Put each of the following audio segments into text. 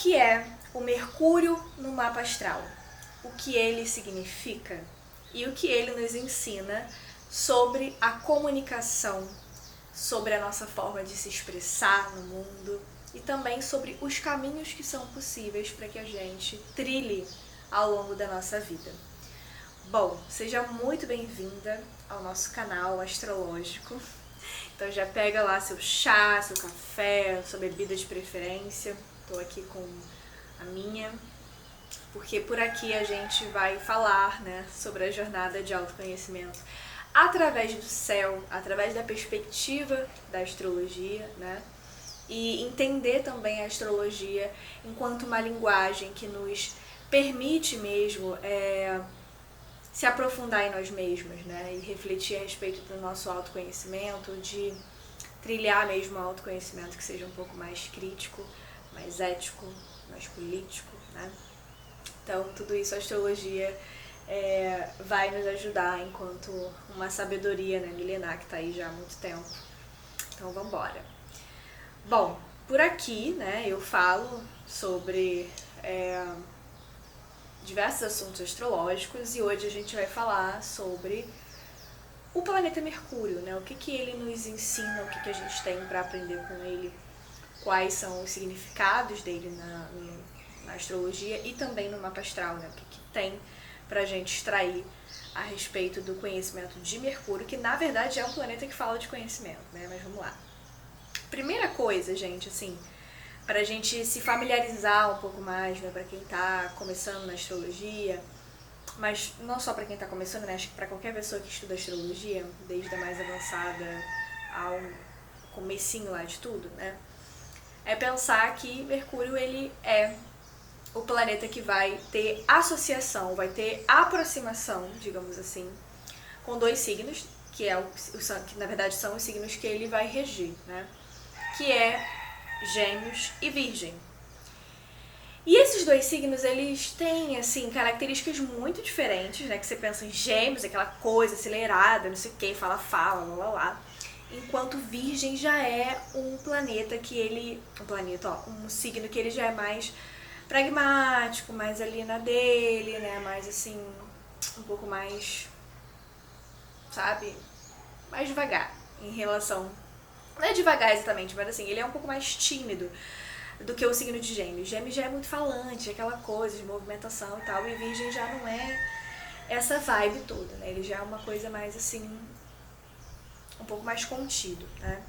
que é o Mercúrio no mapa astral? O que ele significa e o que ele nos ensina sobre a comunicação, sobre a nossa forma de se expressar no mundo e também sobre os caminhos que são possíveis para que a gente trilhe ao longo da nossa vida. Bom, seja muito bem-vinda ao nosso canal astrológico. Então já pega lá seu chá, seu café, sua bebida de preferência. Estou aqui com a minha, porque por aqui a gente vai falar, né, sobre a jornada de autoconhecimento através do céu, através da perspectiva da astrologia, né? E entender também a astrologia enquanto uma linguagem que nos permite mesmo se aprofundar em nós mesmos, né? E refletir a respeito do nosso autoconhecimento, de trilhar mesmo o autoconhecimento que seja um pouco mais crítico, mais ético, mais político, né? Então, tudo isso a astrologia vai nos ajudar enquanto uma sabedoria, né, milenar que está aí já há muito tempo. Então, vamos embora. Bom, por aqui, né, eu falo sobre diversos assuntos astrológicos e hoje a gente vai falar sobre o planeta Mercúrio, né? O que ele nos ensina, o que a gente tem para aprender com ele, quais são os significados dele na astrologia e também no mapa astral, né? O que tem pra gente extrair a respeito do conhecimento de Mercúrio, que na verdade é um planeta que fala de conhecimento, né? Mas vamos lá. Primeira coisa, gente, assim, pra gente se familiarizar um pouco mais, né, pra quem tá começando na astrologia, mas não só pra quem tá começando, né, acho que pra qualquer pessoa que estuda astrologia, desde a mais avançada ao comecinho lá de tudo, né, é pensar que Mercúrio, ele é o planeta que vai ter associação, vai ter aproximação, digamos assim, com dois signos, que na verdade são os signos que ele vai reger, né, que é Gêmeos e Virgem. E esses dois signos, eles têm, assim, características muito diferentes, né? Que você pensa em Gêmeos, aquela coisa acelerada, não sei o que, fala, lá. Enquanto Virgem já é um planeta que ele... um signo que ele já é mais pragmático, mais ali na dele, né? Mais, assim, um pouco mais, sabe? Mais devagar em relação... Não é devagar exatamente, mas assim, ele é um pouco mais tímido do que o signo de Gêmeos. Gêmeos já é muito falante, aquela coisa de movimentação e tal, e Virgem já não é essa vibe toda, né? Ele já é uma coisa mais assim, um pouco mais contido, né?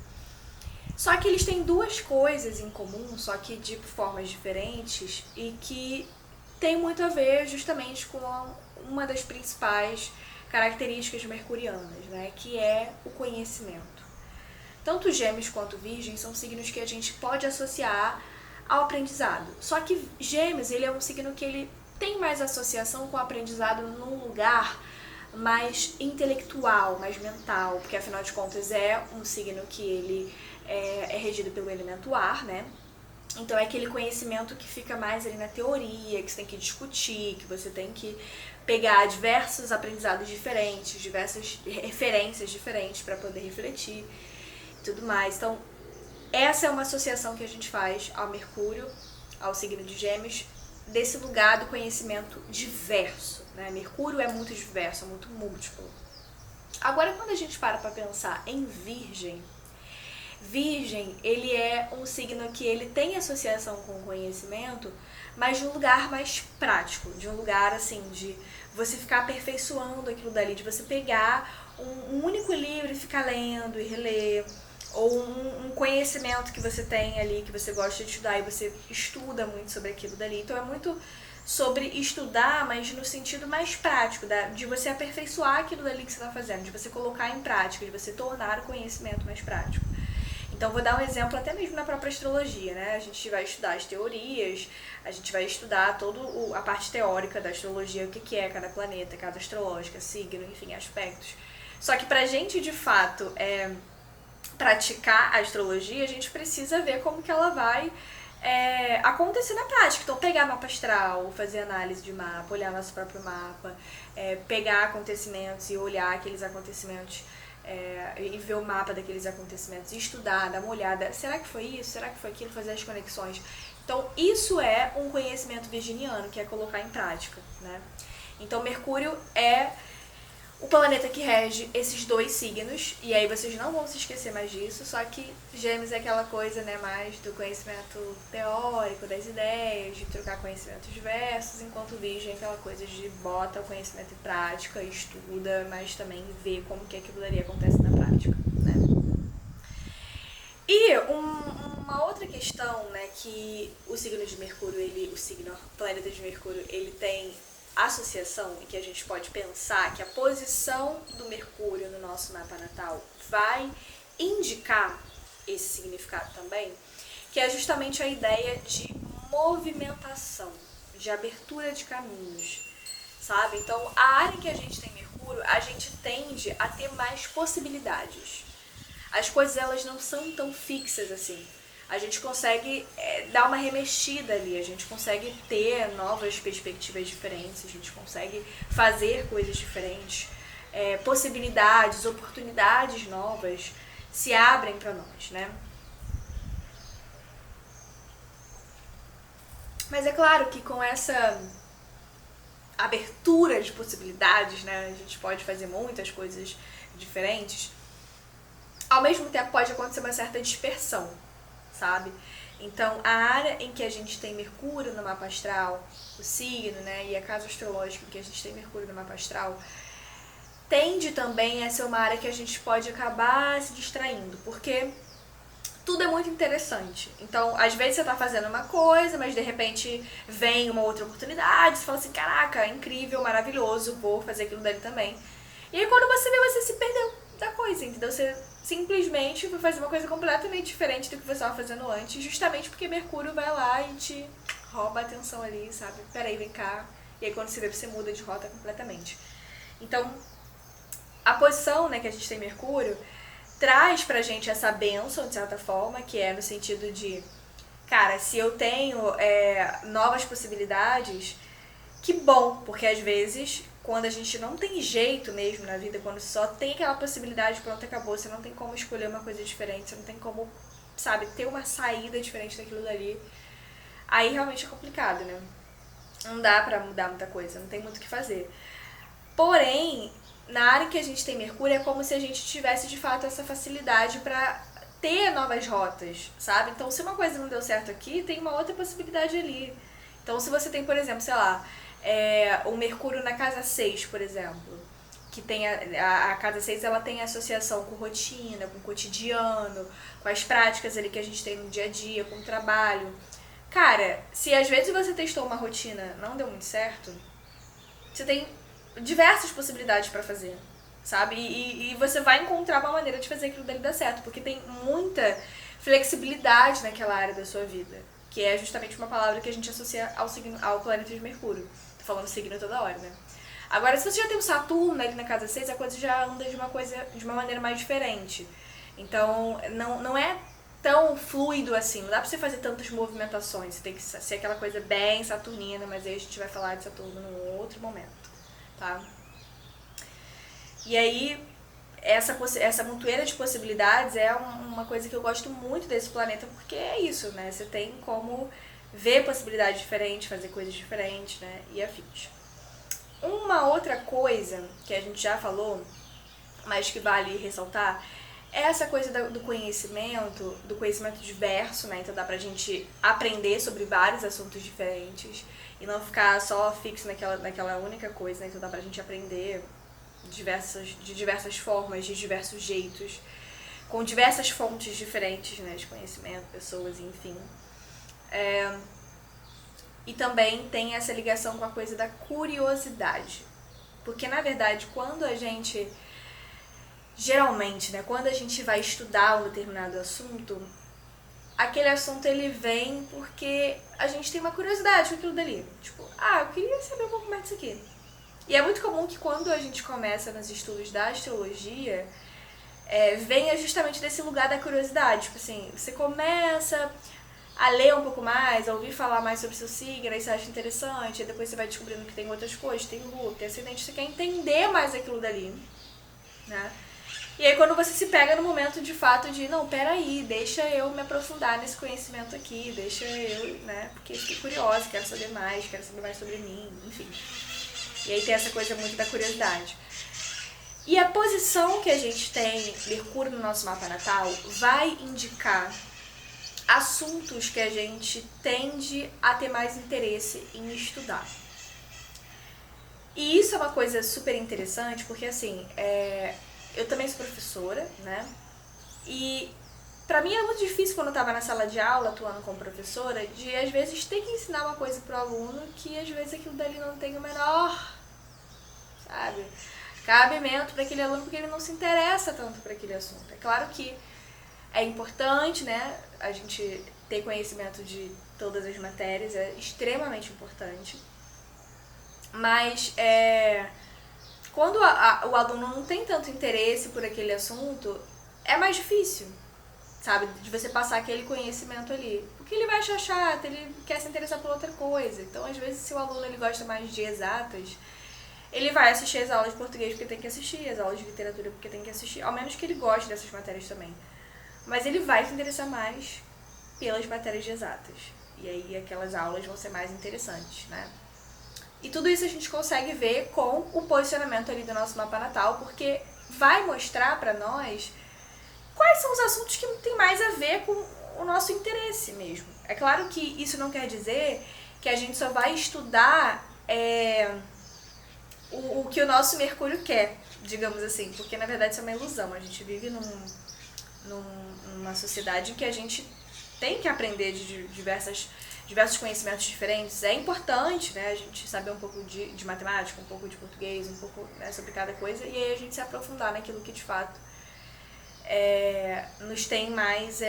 Só que eles têm duas coisas em comum, só que de formas diferentes, e que tem muito a ver justamente com uma das principais características mercurianas, né? Que é o conhecimento. Tanto Gêmeos quanto Virgem são signos que a gente pode associar ao aprendizado. Só que Gêmeos, ele é um signo que ele tem mais associação com o aprendizado num lugar mais intelectual, mais mental, porque afinal de contas é um signo que ele é regido pelo elemento ar, né? Então é aquele conhecimento que fica mais ali na teoria, que você tem que discutir, que você tem que pegar diversos aprendizados diferentes, diversas referências diferentes para poder refletir e tudo mais. Então, essa é uma associação que a gente faz ao Mercúrio, ao signo de Gêmeos, desse lugar do conhecimento diverso, né? Mercúrio é muito diverso, é muito múltiplo. Agora, quando a gente para pensar em Virgem, Virgem, ele é um signo que ele tem associação com o conhecimento, mas de um lugar mais prático, de um lugar assim, de você ficar aperfeiçoando aquilo dali, de você pegar um único livro e ficar lendo e reler, ou um conhecimento que você tem ali, que você gosta de estudar e você estuda muito sobre aquilo dali. Então é muito sobre estudar, mas no sentido mais prático, de você aperfeiçoar aquilo dali que você está fazendo, de você colocar em prática, de você tornar o conhecimento mais prático. Então vou dar um exemplo até mesmo na própria astrologia, né? A gente vai estudar as teorias, a gente vai estudar toda a parte teórica da astrologia, o que é cada planeta, cada astrológica, signo, enfim, aspectos. Só que pra gente, de fato, praticar a astrologia, a gente precisa ver como que ela vai acontecer na prática. Então, pegar mapa astral, fazer análise de mapa, olhar nosso próprio mapa, pegar acontecimentos e olhar aqueles acontecimentos e ver o mapa daqueles acontecimentos, e estudar, dar uma olhada, será que foi isso, será que foi aquilo, fazer as conexões. Então, isso é um conhecimento virginiano, que é colocar em prática, né? Então, Mercúrio é o planeta que rege esses 2 signos, e aí vocês não vão se esquecer mais disso, só que Gêmeos é aquela coisa, né, mais do conhecimento teórico, das ideias, de trocar conhecimentos diversos, enquanto Virgem é aquela coisa de bota o conhecimento em prática, estuda, mas também vê como que aquilo ali acontece na prática, né? E uma outra questão, né, que o signo de Mercúrio, o planeta de Mercúrio, ele tem associação e que a gente pode pensar que a posição do Mercúrio no nosso mapa natal vai indicar esse significado também, que é justamente a ideia de movimentação, de abertura de caminhos, sabe? Então, a área em que a gente tem Mercúrio, a gente tende a ter mais possibilidades. As coisas, elas não são tão fixas assim. A gente consegue dar uma remexida ali, a gente consegue ter novas perspectivas diferentes, a gente consegue fazer coisas diferentes, possibilidades, oportunidades novas se abrem para nós, né? Mas é claro que com essa abertura de possibilidades, né, a gente pode fazer muitas coisas diferentes, ao mesmo tempo pode acontecer uma certa dispersão, sabe? Então, a área em que a gente tem Mercúrio no mapa astral, o signo, né, e a casa astrológica em que a gente tem Mercúrio no mapa astral, tende também a ser uma área que a gente pode acabar se distraindo, porque tudo é muito interessante. Então, às vezes você tá fazendo uma coisa, mas de repente vem uma outra oportunidade, você fala assim, caraca, incrível, maravilhoso, vou fazer aquilo dali também. E aí quando você vê, você se perdeu da coisa, entendeu? Você simplesmente foi fazer uma coisa completamente diferente do que você estava fazendo antes, justamente porque Mercúrio vai lá e te rouba a atenção ali, sabe? Peraí, vem cá. E aí quando você vê, você muda de rota completamente. Então, a posição, né, que a gente tem Mercúrio traz pra gente essa bênção, de certa forma, que é no sentido de, cara, se eu tenho novas possibilidades, que bom, porque às vezes, quando a gente não tem jeito mesmo na vida, quando só tem aquela possibilidade, pronto, acabou, você não tem como escolher uma coisa diferente, você não tem como, sabe, ter uma saída diferente daquilo dali, aí realmente é complicado, né? Não dá pra mudar muita coisa, não tem muito o que fazer. Porém, na área que a gente tem Mercúrio, é como se a gente tivesse de fato essa facilidade pra ter novas rotas, sabe? Então, se uma coisa não deu certo aqui, tem uma outra possibilidade ali. Então, se você tem, por exemplo, sei lá, o Mercúrio na casa 6, por exemplo, que tem a casa 6, ela tem associação com rotina, com cotidiano, com as práticas ali que a gente tem no dia a dia, com o trabalho. Cara, se às vezes você testou uma rotina, não deu muito certo, você tem diversas possibilidades pra fazer, sabe? E você vai encontrar uma maneira de fazer aquilo dele dar certo, porque tem muita flexibilidade naquela área da sua vida, que é justamente uma palavra que a gente associa ao planeta de Mercúrio. Tô falando signo toda hora, né? Agora, se você já tem o Saturno ali na casa 6, a coisa já anda de uma maneira mais diferente. Então, não é tão fluido assim, não dá pra você fazer tantas movimentações, você tem que ser aquela coisa bem saturnina, mas aí a gente vai falar de Saturno num outro momento. Tá? E aí, essa montoeira de possibilidades é uma coisa que eu gosto muito desse planeta, porque é isso, né? Você tem como ver possibilidades diferentes, fazer coisas diferentes, né? E afins. Uma outra coisa que a gente já falou, mas que vale ressaltar, é essa coisa do conhecimento diverso, né? Então dá pra gente aprender sobre vários assuntos diferentes e não ficar só fixo naquela única coisa, né? Então dá pra gente aprender de diversas formas, de diversos jeitos, com diversas fontes diferentes, né? De conhecimento, pessoas, enfim. E também tem essa ligação com a coisa da curiosidade. Porque, na verdade, quando a gente... Geralmente, né, quando a gente vai estudar um determinado assunto, aquele assunto ele vem porque a gente tem uma curiosidade com aquilo dali. Tipo, eu queria saber um pouco mais disso aqui. E é muito comum que quando a gente começa nos estudos da astrologia, venha justamente desse lugar da curiosidade. Tipo assim, você começa a ler um pouco mais, a ouvir falar mais sobre o seu signo, aí você acha interessante, aí depois você vai descobrindo que tem outras coisas, tem lua, tem ascendente, você quer entender mais aquilo dali, né? E aí quando você se pega no momento de fato de, não, peraí, deixa eu me aprofundar nesse conhecimento aqui, deixa eu, né, porque fiquei curiosa, quero saber mais sobre mim, enfim. E aí tem essa coisa muito da curiosidade. E a posição que a gente tem, Mercúrio no nosso mapa natal, vai indicar assuntos que a gente tende a ter mais interesse em estudar. E isso é uma coisa super interessante, porque assim, eu também sou professora, né? E pra mim era muito difícil quando eu tava na sala de aula, atuando como professora, de às vezes ter que ensinar uma coisa pro aluno que às vezes aquilo dali não tem o menor, sabe, cabimento para aquele aluno, porque ele não se interessa tanto por aquele assunto. É claro que é importante, né, a gente ter conhecimento de todas as matérias, é extremamente importante, mas quando o aluno não tem tanto interesse por aquele assunto, é mais difícil, sabe, de você passar aquele conhecimento ali, porque ele vai achar chato, ele quer se interessar por outra coisa. Então, às vezes, se o aluno ele gosta mais de exatas, ele vai assistir as aulas de português porque tem que assistir, as aulas de literatura porque tem que assistir, ao menos que ele goste dessas matérias também. Mas ele vai se interessar mais pelas matérias de exatas. E aí aquelas aulas vão ser mais interessantes, né? E tudo isso a gente consegue ver com o posicionamento ali do nosso mapa natal, porque vai mostrar pra nós quais são os assuntos que tem mais a ver com o nosso interesse mesmo. É claro que isso não quer dizer que a gente só vai estudar o que o nosso Mercúrio quer, digamos assim, porque na verdade isso é uma ilusão. A gente vive numa sociedade em que a gente tem que aprender de diversos conhecimentos diferentes. É importante, né, a gente saber um pouco de matemática, um pouco de português, um pouco, né, sobre cada coisa, e aí a gente se aprofundar naquilo que de fato nos tem mais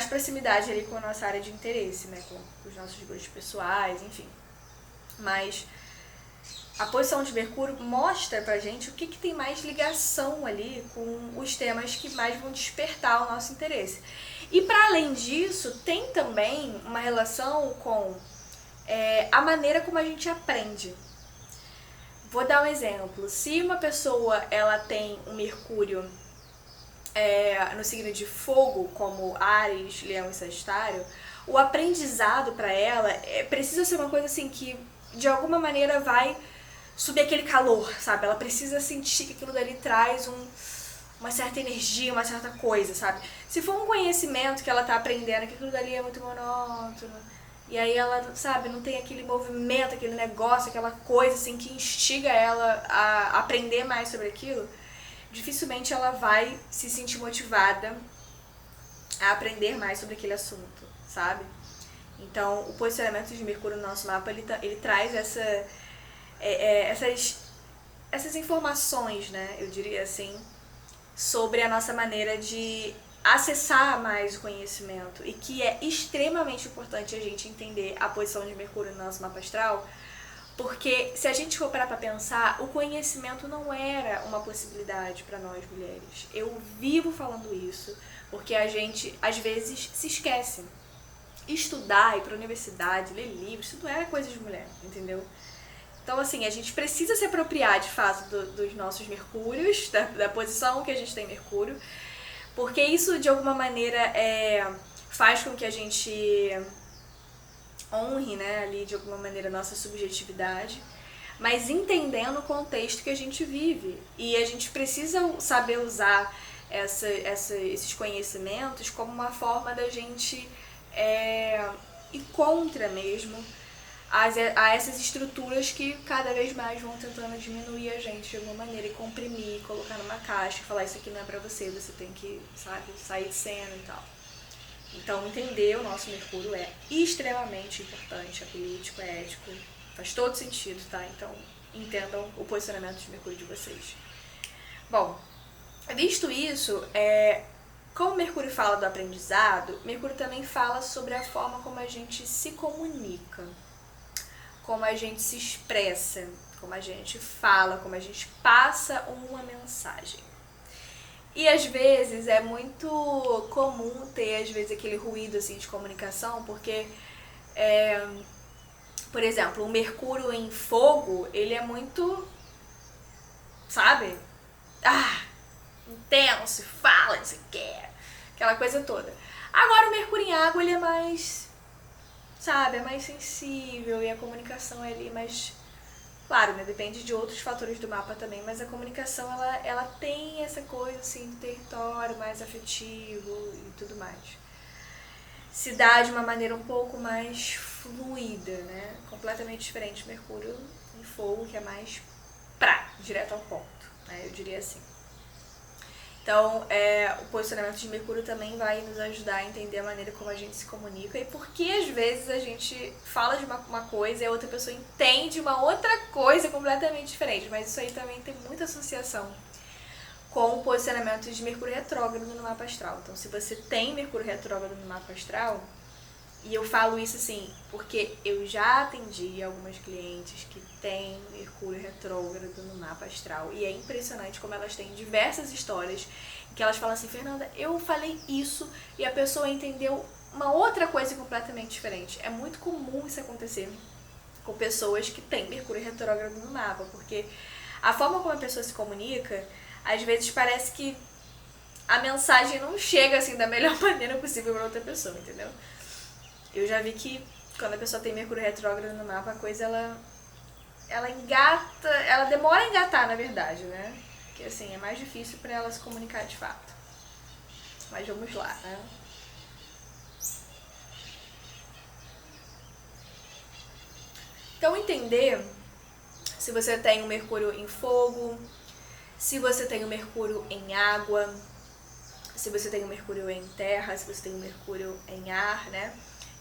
proximidade ali com a nossa área de interesse, né, com os nossos gostos pessoais, enfim. Mas a posição de Mercúrio mostra pra gente o que tem mais ligação ali com os temas que mais vão despertar o nosso interesse. E para além disso, tem também uma relação com a maneira como a gente aprende. Vou dar um exemplo. Se uma pessoa ela tem um Mercúrio no signo de fogo, como Áries, Leão e Sagitário, o aprendizado para ela precisa ser uma coisa assim que de alguma maneira vai subir aquele calor, sabe? Ela precisa sentir que aquilo dali traz uma certa energia, uma certa coisa, sabe? Se for um conhecimento que ela tá aprendendo, que aquilo dali é muito monótono, e aí ela, sabe, não tem aquele movimento, aquele negócio, aquela coisa assim que instiga ela a aprender mais sobre aquilo, dificilmente ela vai se sentir motivada a aprender mais sobre aquele assunto, sabe? Então, o posicionamento de Mercúrio no nosso mapa, ele traz essas informações, né, eu diria assim, sobre a nossa maneira de acessar mais o conhecimento, e que é extremamente importante a gente entender a posição de Mercúrio no nosso mapa astral, porque se a gente for parar pra pensar, o conhecimento não era uma possibilidade para nós mulheres. Eu vivo falando isso, porque a gente às vezes se esquece. Estudar, ir pra universidade, ler livros, isso não era coisa de mulher, entendeu? Então, assim, a gente precisa se apropriar, de fato, dos nossos Mercúrios, da posição que a gente tem Mercúrio, porque isso, de alguma maneira, faz com que a gente honre, né, ali, de alguma maneira, a nossa subjetividade, mas entendendo o contexto que a gente vive. E a gente precisa saber usar esses conhecimentos como uma forma da gente ir contra mesmo a essas estruturas que cada vez mais vão tentando diminuir a gente de alguma maneira e comprimir, colocar numa caixa e falar isso aqui não é pra você, você tem que, sabe, sair de cena e tal. Então entender o nosso Mercúrio é extremamente importante, é político, é ético, faz todo sentido, tá? Então entendam o posicionamento de Mercúrio de vocês. Bom, visto isso, como Mercúrio fala do aprendizado, Mercúrio também fala sobre a forma como a gente se comunica, como a gente se expressa, como a gente fala, como a gente passa uma mensagem. E às vezes é muito comum ter às vezes aquele ruído assim de comunicação, porque, por exemplo, o Mercúrio em fogo, ele é muito, sabe? intenso, fala, não sei o que, aquela coisa toda. Agora o Mercúrio em água, ele é mais, sabe, é mais sensível e a comunicação é ali mais... Claro, né, depende de outros fatores do mapa também, mas a comunicação, ela tem essa coisa, assim, do território mais afetivo e tudo mais. Se dá de uma maneira um pouco mais fluida, né, completamente diferente de Mercúrio em fogo, que é mais direto ao ponto, né, eu diria assim. Então, o posicionamento de Mercúrio também vai nos ajudar a entender a maneira como a gente se comunica e por que às vezes a gente fala de uma coisa e a outra pessoa entende uma outra coisa completamente diferente. Mas isso aí também tem muita associação com o posicionamento de Mercúrio retrógrado no mapa astral. Então, se você tem Mercúrio retrógrado no mapa astral, e eu falo isso assim, porque eu já atendi algumas clientes que têm Mercúrio retrógrado no mapa astral. E é impressionante como elas têm diversas histórias que elas falam assim, Fernanda, eu falei isso e a pessoa entendeu uma outra coisa completamente diferente. É muito comum isso acontecer com pessoas que têm Mercúrio retrógrado no mapa, porque a forma como a pessoa se comunica, às vezes parece que a mensagem não chega assim da melhor maneira possível para outra pessoa, entendeu? Eu já vi que quando a pessoa tem Mercúrio retrógrado no mapa, a coisa ela engata, ela demora a engatar, na verdade, né? Porque assim, é mais difícil para ela se comunicar de fato. Mas vamos lá, né? Então entender se você tem o Mercúrio em fogo, se você tem o Mercúrio em água, se você tem o Mercúrio em terra, se você tem o Mercúrio em ar, né?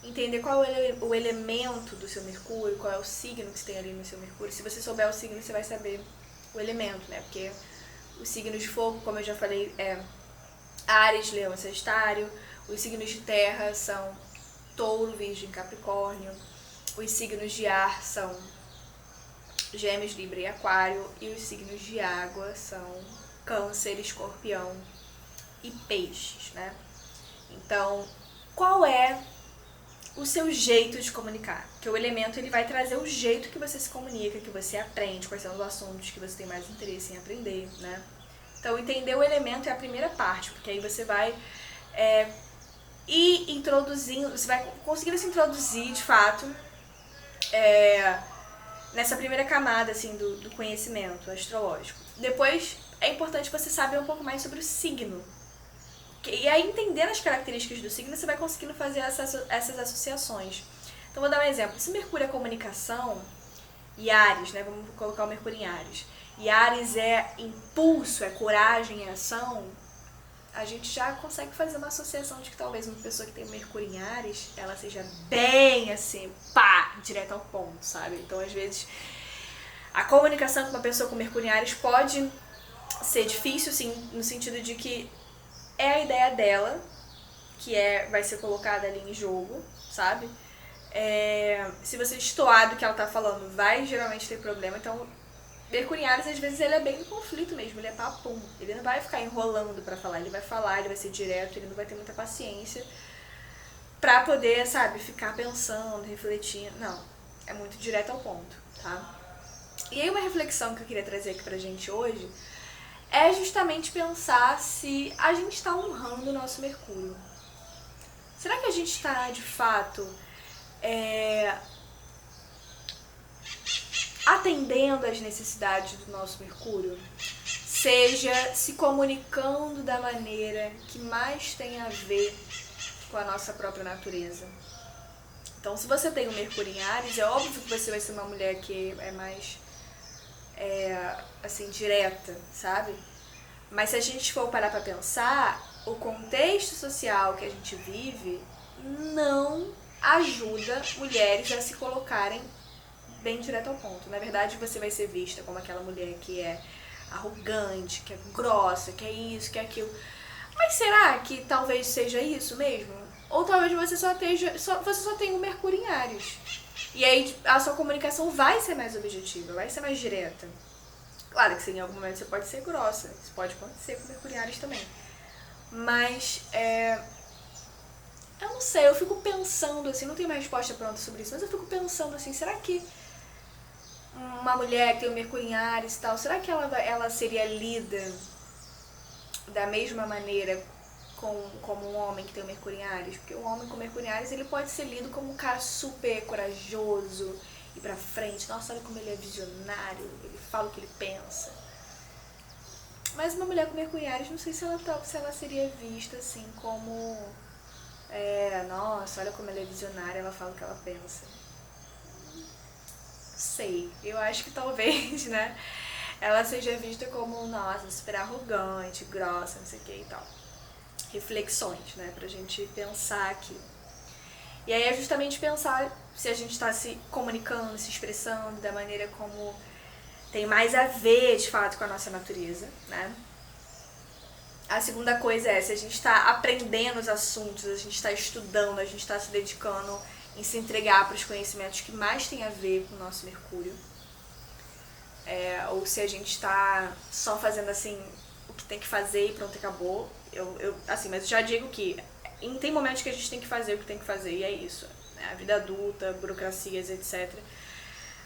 Entender qual é o elemento do seu Mercúrio, qual é o signo que você tem ali no seu Mercúrio. Se você souber o signo, você vai saber o elemento, né? Porque os signos de fogo, como eu já falei, é Áries, Leão e Sagitário. Os signos de terra são Touro, Virgem, Capricórnio. Os signos de ar são Gêmeos, Libra e Aquário. E os signos de água são Câncer, Escorpião e Peixes, né? Então, qual é o seu jeito de comunicar? Porque o elemento ele vai trazer o jeito que você se comunica, que você aprende, quais são os assuntos que você tem mais interesse em aprender, né? Então, entender o elemento é a primeira parte, porque aí você vai ir introduzindo, você vai conseguindo se introduzir, de fato, nessa primeira camada, assim, do conhecimento astrológico. Depois, é importante você saber um pouco mais sobre o signo. E aí, entendendo as características do signo, você vai conseguindo fazer essas associações. Então, vou dar um exemplo. Se Mercúrio é comunicação, e Áries, né? Vamos colocar o Mercúrio em Áries. E Áries é impulso, é coragem, é ação. A gente já consegue fazer uma associação de que talvez uma pessoa que tem Mercúrio em Áries, ela seja bem assim, direto ao ponto, sabe? Então, às vezes, a comunicação com uma pessoa com Mercúrio em Áries pode ser difícil, sim, no sentido de que é a ideia dela, que vai ser colocada ali em jogo, sabe? Se você destoar do que ela tá falando, vai geralmente ter problema. Então, Mercúrio em Áries, às vezes, ele é bem no conflito mesmo, ele é papum. Ele não vai ficar enrolando pra falar, ele vai ser direto, ele não vai ter muita paciência pra poder, sabe, ficar pensando, refletindo. Não, é muito direto ao ponto, tá? E aí uma reflexão que eu queria trazer aqui pra gente hoje é justamente pensar se a gente está honrando o nosso Mercúrio. Será que a gente está, de fato, atendendo às necessidades do nosso Mercúrio? Seja se comunicando da maneira que mais tem a ver com a nossa própria natureza. Então, se você tem o Mercúrio em Áries, é óbvio que você vai ser uma mulher que é mais assim, direta, sabe? Mas se a gente for parar pra pensar, o contexto social que a gente vive não ajuda mulheres a se colocarem bem direto ao ponto. Na verdade, você vai ser vista como aquela mulher que é arrogante, que é grossa, que é isso, que é aquilo. Mas será que talvez seja isso mesmo? Ou talvez você só tenha o Mercúrio em Áries. E aí a sua comunicação vai ser mais objetiva, vai ser mais direta. Claro que em algum momento você pode ser grossa, isso pode acontecer com Mercúrio em Áries também. Mas, eu não sei, eu fico pensando assim, não tenho uma resposta pronta sobre isso, mas eu fico pensando assim, será que uma mulher que tem o Mercúrio em Áries e tal, será que ela seria lida da mesma maneira como um homem que tem o Mercúrio em Áries, porque um homem com Mercúrio em Áries, ele pode ser lido como um cara super corajoso, ir pra frente, nossa, olha como ele é visionário, ele fala o que ele pensa. Mas uma mulher com Mercúrio em Áries, não sei se ela seria vista assim como, nossa, olha como ela é visionária, ela fala o que ela pensa. Não sei, eu acho que talvez, né, ela seja vista como, nossa, super arrogante, grossa, não sei o que e tal. Reflexões, né, pra gente pensar aqui. E aí é justamente pensar se a gente está se comunicando, se expressando da maneira como tem mais a ver, de fato, com a nossa natureza, né? A segunda coisa é se a gente está aprendendo os assuntos, a gente está estudando, a gente está se dedicando em se entregar para os conhecimentos que mais tem a ver com o nosso Mercúrio. Ou se a gente está só fazendo assim o que tem que fazer e pronto, acabou. Assim, mas eu já digo que tem momentos que a gente tem que fazer o que tem que fazer, e é isso, né? A vida adulta, burocracias, etc.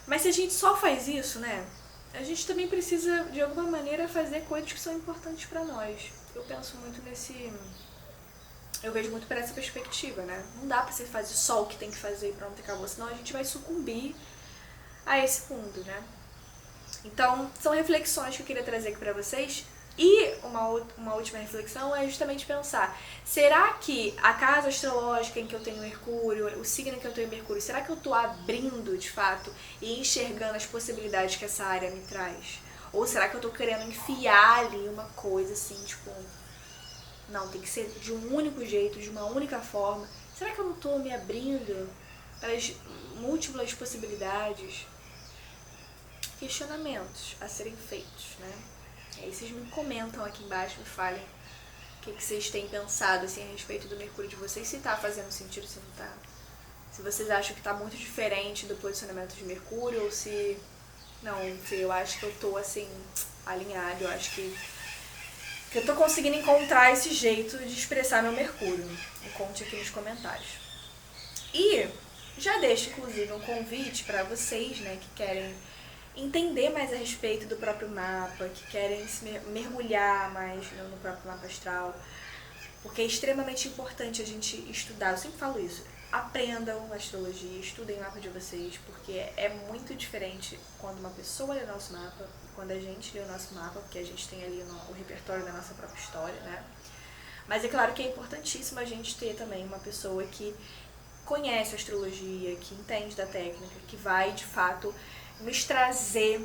Mas se a gente só faz isso, né, a gente também precisa, de alguma maneira, fazer coisas que são importantes pra nós. Eu penso muito eu vejo muito por essa perspectiva, né? Não dá pra você fazer só o que tem que fazer e pronto, acabou, senão a gente vai sucumbir a esse mundo, né? Então, são reflexões que eu queria trazer aqui pra vocês. E uma última reflexão é justamente pensar, será que a casa astrológica em que eu tenho Mercúrio, o signo em que eu tenho Mercúrio, será que eu estou abrindo de fato e enxergando as possibilidades que essa área me traz? Ou será que eu estou querendo enfiar ali uma coisa assim, tipo, não, tem que ser de um único jeito, de uma única forma? Será que eu não estou me abrindo para as múltiplas possibilidades? Questionamentos a serem feitos, né? E aí vocês me comentam aqui embaixo, me falem o que vocês têm pensado assim, a respeito do Mercúrio de vocês, se tá fazendo sentido, se não tá. Se vocês acham que tá muito diferente do posicionamento de Mercúrio, ou se não, se eu acho que eu tô assim, alinhado, eu acho que eu tô conseguindo encontrar esse jeito de expressar meu Mercúrio. Me conte aqui nos comentários. E já deixo, inclusive, um convite para vocês, né, que querem entender mais a respeito do próprio mapa, que querem se mergulhar mais no próprio mapa astral, porque é extremamente importante a gente estudar. Eu sempre falo isso, aprendam astrologia, estudem o mapa de vocês, porque é muito diferente quando uma pessoa lê o nosso mapa e quando a gente lê o nosso mapa, porque a gente tem ali o repertório da nossa própria história, né? Mas é claro que é importantíssimo a gente ter também uma pessoa que conhece a astrologia, que entende da técnica, que vai de fato nos trazer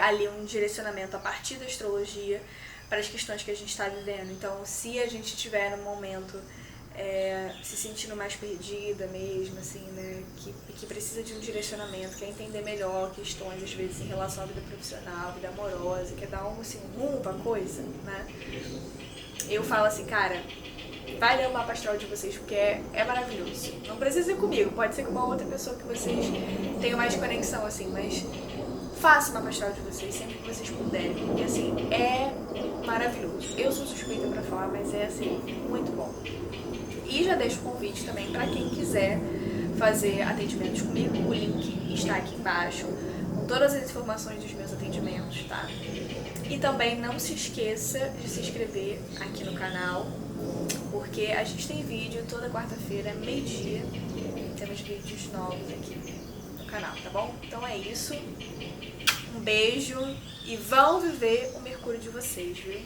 ali um direcionamento a partir da astrologia para as questões que a gente está vivendo. Então, se a gente estiver no momento se sentindo mais perdida mesmo, assim, né, que precisa de um direcionamento, quer entender melhor questões, às vezes, em relação à vida profissional, à vida amorosa, quer dar assim, um rumo pra coisa, né, eu falo assim, cara, vai ler o mapa astral de vocês, porque é maravilhoso. Não precisa ser comigo, pode ser com uma outra pessoa que vocês tenham mais conexão, assim, mas faça o mapa astral de vocês sempre que vocês puderem, porque, assim, é maravilhoso. Eu sou suspeita pra falar, mas é, assim, muito bom. E já deixo o convite também pra quem quiser fazer atendimentos comigo, o link está aqui embaixo, com todas as informações dos meus atendimentos, tá? E também não se esqueça de se inscrever aqui no canal, porque a gente tem vídeo toda quarta-feira, meio-dia, temos vídeos novos aqui no canal, tá bom? Então é isso, um beijo e vão viver o Mercúrio de vocês, viu?